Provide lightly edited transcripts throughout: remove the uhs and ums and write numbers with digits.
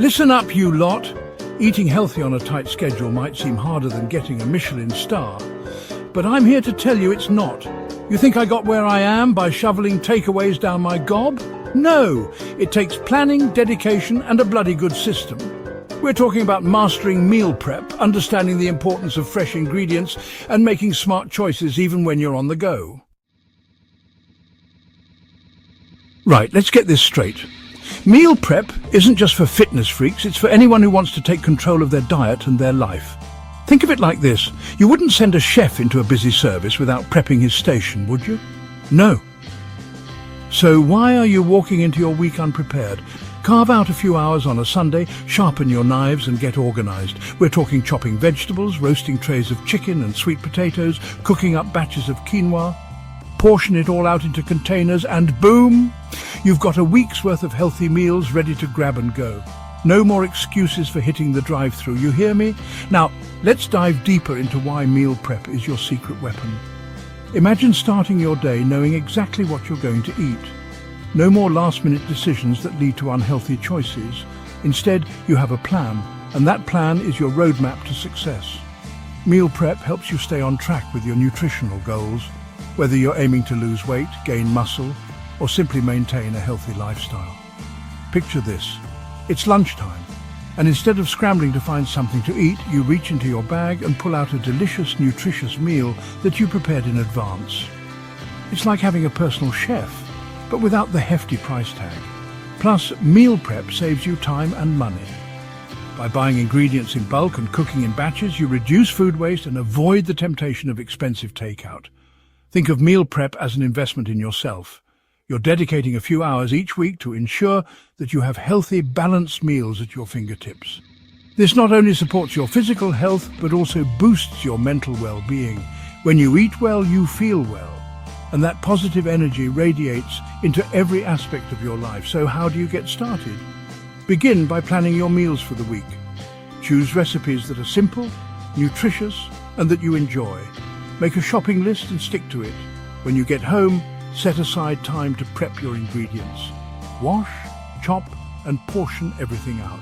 Listen up, you lot. Eating healthy on a tight schedule might seem harder than getting a Michelin star, but I'm here to tell you it's not. You think I got where I am by shoveling takeaways down my gob? No, it takes planning, dedication, and a bloody good system. We're talking about mastering meal prep, understanding the importance of fresh ingredients, and making smart choices even when you're on the go. Right, let's get this straight. Meal prep isn't just for fitness freaks, it's for anyone who wants to take control of their diet and their life. Think of it like this. You wouldn't send a chef into a busy service without prepping his station, would you? No. So why are you walking into your week unprepared? Carve out a few hours on a Sunday, sharpen your knives and get organized. We're talking chopping vegetables, roasting trays of chicken and sweet potatoes, cooking up batches of quinoa. Portion it all out into containers and boom! You've got a week's worth of healthy meals ready to grab and go. No more excuses for hitting the drive-thru, you hear me? Now, let's dive deeper into why meal prep is your secret weapon. Imagine starting your day knowing exactly what you're going to eat. No more last-minute decisions that lead to unhealthy choices. Instead, you have a plan, and that plan is your roadmap to success. Meal prep helps you stay on track with your nutritional goals, whether you're aiming to lose weight, gain muscle, or simply maintain a healthy lifestyle. Picture this. It's lunchtime, and instead of scrambling to find something to eat, you reach into your bag and pull out a delicious, nutritious meal that you prepared in advance. It's like having a personal chef, but without the hefty price tag. Plus, meal prep saves you time and money. By buying ingredients in bulk and cooking in batches, you reduce food waste and avoid the temptation of expensive takeout. Think of meal prep as an investment in yourself. You're dedicating a few hours each week to ensure that you have healthy, balanced meals at your fingertips. This not only supports your physical health, but also boosts your mental well-being. When you eat well, you feel well, and that positive energy radiates into every aspect of your life. So how do you get started? Begin by planning your meals for the week. Choose recipes that are simple, nutritious, and that you enjoy. Make a shopping list and stick to it. When you get home, set aside time to prep your ingredients. Wash, chop, and portion everything out.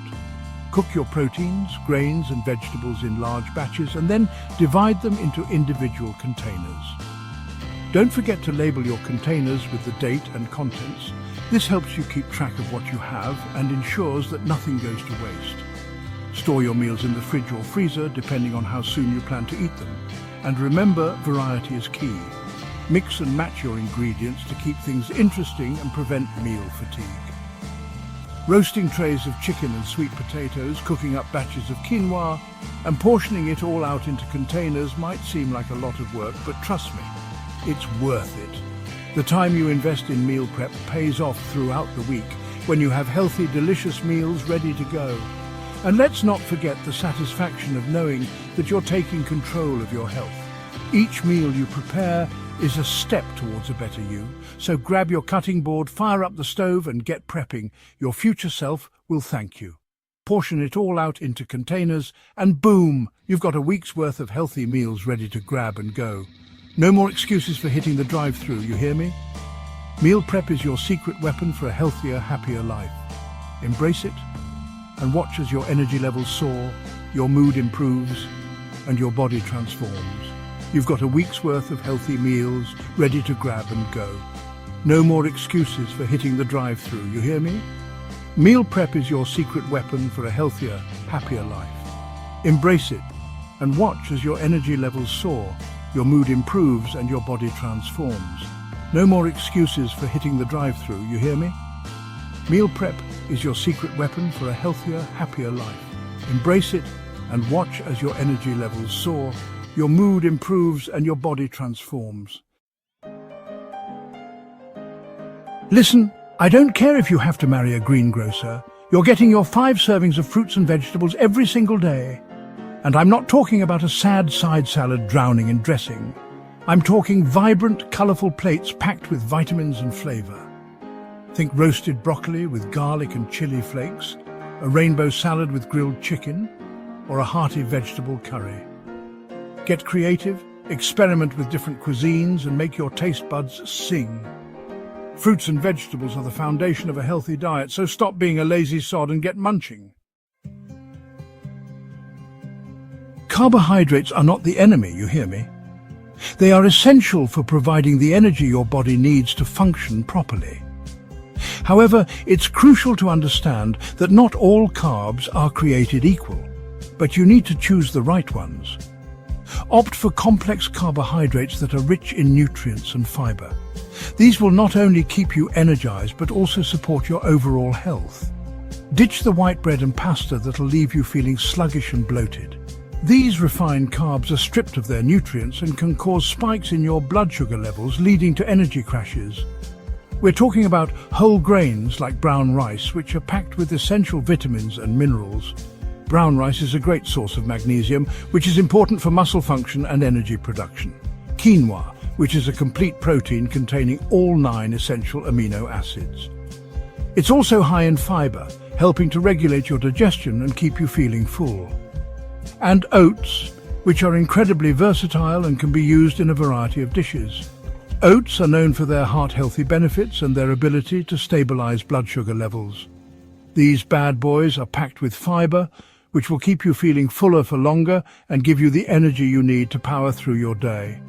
Cook your proteins, grains, and vegetables in large batches and then divide them into individual containers. Don't forget to label your containers with the date and contents. This helps you keep track of what you have and ensures that nothing goes to waste. Store your meals in the fridge or freezer depending on how soon you plan to eat them. And remember, variety is key. Mix and match your ingredients to keep things interesting and prevent meal fatigue. Roasting trays of chicken and sweet potatoes, cooking up batches of quinoa, and portioning it all out into containers might seem like a lot of work, but trust me, it's worth it. The time you invest in meal prep pays off throughout the week when you have healthy, delicious meals ready to go. And let's not forget the satisfaction of knowing that you're taking control of your health. Each meal you prepare is a step towards a better you. So grab your cutting board, fire up the stove and get prepping. Your future self will thank you. Portion it all out into containers and boom, you've got a week's worth of healthy meals ready to grab and go. No more excuses for hitting the drive-thru, you hear me? Meal prep is your secret weapon for a healthier, happier life. Embrace it and watch as your energy levels soar, your mood improves, and your body transforms. You've got a week's worth of healthy meals ready to grab and go. No more excuses for hitting the drive-thru, you hear me? Meal prep is your secret weapon for a healthier, happier life. Embrace it and watch as your energy levels soar, your mood improves, and your body transforms. No more excuses for hitting the drive-thru, you hear me? Meal prep is your secret weapon for a healthier, happier life. Embrace it and watch as your energy levels soar, your mood improves, and your body transforms. Listen, I don't care if you have to marry a greengrocer. You're getting your 5 servings of fruits and vegetables every single day. And I'm not talking about a sad side salad drowning in dressing. I'm talking vibrant, colourful plates packed with vitamins and flavour. Think roasted broccoli with garlic and chili flakes, a rainbow salad with grilled chicken, or a hearty vegetable curry. Get creative, experiment with different cuisines, and make your taste buds sing. Fruits and vegetables are the foundation of a healthy diet, so stop being a lazy sod and get munching. Carbohydrates are not the enemy, you hear me? They are essential for providing the energy your body needs to function properly. However, it's crucial to understand that not all carbs are created equal, but you need to choose the right ones. Opt for complex carbohydrates that are rich in nutrients and fiber. These will not only keep you energized, but also support your overall health. Ditch the white bread and pasta that'll leave you feeling sluggish and bloated. These refined carbs are stripped of their nutrients and can cause spikes in your blood sugar levels, leading to energy crashes. We're talking about whole grains like brown rice, which are packed with essential vitamins and minerals. Brown rice is a great source of magnesium, which is important for muscle function and energy production. Quinoa, which is a complete protein containing all 9 essential amino acids. It's also high in fiber, helping to regulate your digestion and keep you feeling full. And oats, which are incredibly versatile and can be used in a variety of dishes. Oats are known for their heart-healthy benefits and their ability to stabilize blood sugar levels. These bad boys are packed with fiber, which will keep you feeling fuller for longer and give you the energy you need to power through your day.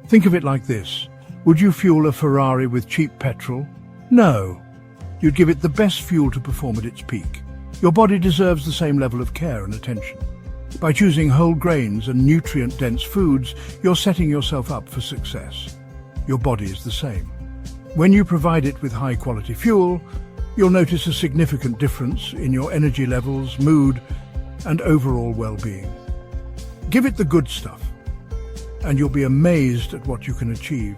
Think of it like this. Would you fuel a Ferrari with cheap petrol? No. You'd give it the best fuel to perform at its peak. Your body deserves the same level of care and attention. By choosing whole grains and nutrient-dense foods, you're setting yourself up for success. Your body is the same. When you provide it with high-quality fuel, you'll notice a significant difference in your energy levels, mood, and overall well-being. Give it the good stuff, and you'll be amazed at what you can achieve.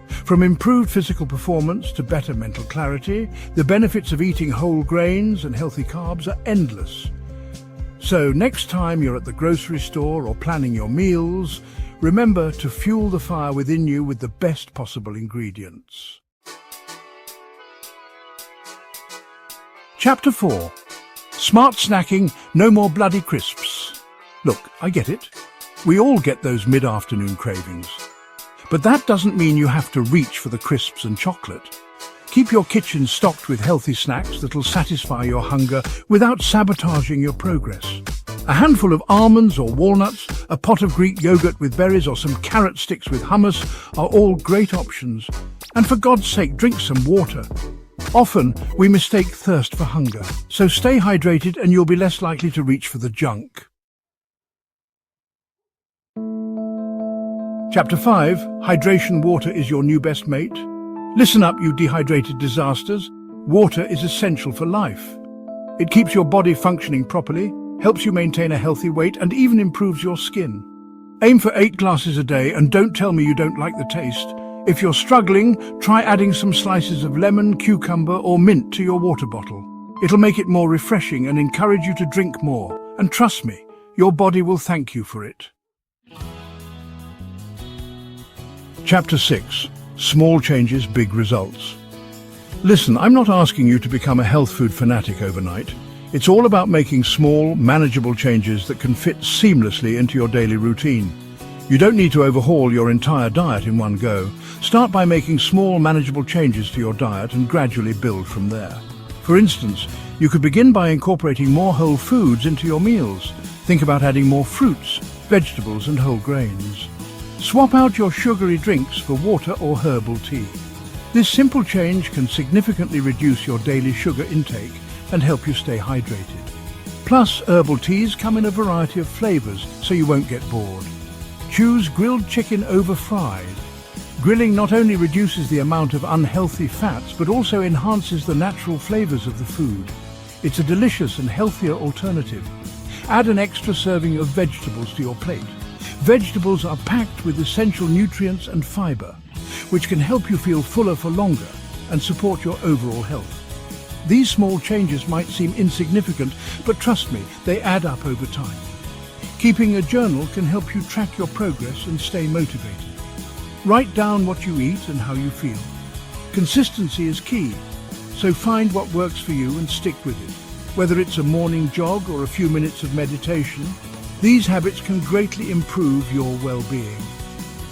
From improved physical performance to better mental clarity, the benefits of eating whole grains and healthy carbs are endless. So next time you're at the grocery store or planning your meals, remember to fuel the fire within you with the best possible ingredients. Chapter 4. Smart snacking, no more bloody crisps. Look, I get it. We all get those mid-afternoon cravings. But that doesn't mean you have to reach for the crisps and chocolate. Keep your kitchen stocked with healthy snacks that'll satisfy your hunger without sabotaging your progress. A handful of almonds or walnuts, a pot of Greek yogurt with berries, or some carrot sticks with hummus are all great options. And for God's sake, drink some water. Often, we mistake thirst for hunger, so stay hydrated and you'll be less likely to reach for the junk. Chapter 5. Hydration. Water is your new best mate. Listen up, you dehydrated disasters. Water is essential for life. It keeps your body functioning properly, helps you maintain a healthy weight, and even improves your skin. Aim for 8 glasses a day, and don't tell me you don't like the taste. If you're struggling, try adding some slices of lemon, cucumber, or mint to your water bottle. It'll make it more refreshing and encourage you to drink more. And trust me, your body will thank you for it. Chapter 6. Small changes, big results. Listen, I'm not asking you to become a health food fanatic overnight. It's all about making small, manageable changes that can fit seamlessly into your daily routine. You don't need to overhaul your entire diet in one go. Start by making small, manageable changes to your diet and gradually build from there. For instance, you could begin by incorporating more whole foods into your meals. Think about adding more fruits, vegetables, and whole grains. Swap out your sugary drinks for water or herbal tea. This simple change can significantly reduce your daily sugar intake and help you stay hydrated. Plus, herbal teas come in a variety of flavors, so you won't get bored. Choose grilled chicken over fried. Grilling not only reduces the amount of unhealthy fats, but also enhances the natural flavors of the food. It's a delicious and healthier alternative. Add an extra serving of vegetables to your plate. Vegetables are packed with essential nutrients and fiber, which can help you feel fuller for longer and support your overall health. These small changes might seem insignificant, but trust me, they add up over time. Keeping a journal can help you track your progress and stay motivated. Write down what you eat and how you feel. Consistency is key, so find what works for you and stick with it. Whether it's a morning jog or a few minutes of meditation, these habits can greatly improve your well-being.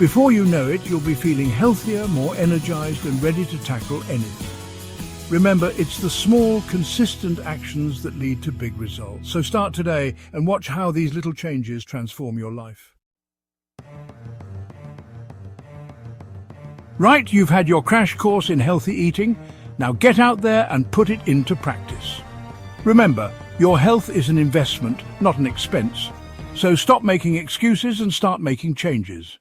Before you know it, you'll be feeling healthier, more energized, and ready to tackle anything. Remember, it's the small, consistent actions that lead to big results. So start today and watch how these little changes transform your life. Right, you've had your crash course in healthy eating. Now get out there and put it into practice. Remember, your health is an investment, not an expense. So stop making excuses and start making changes.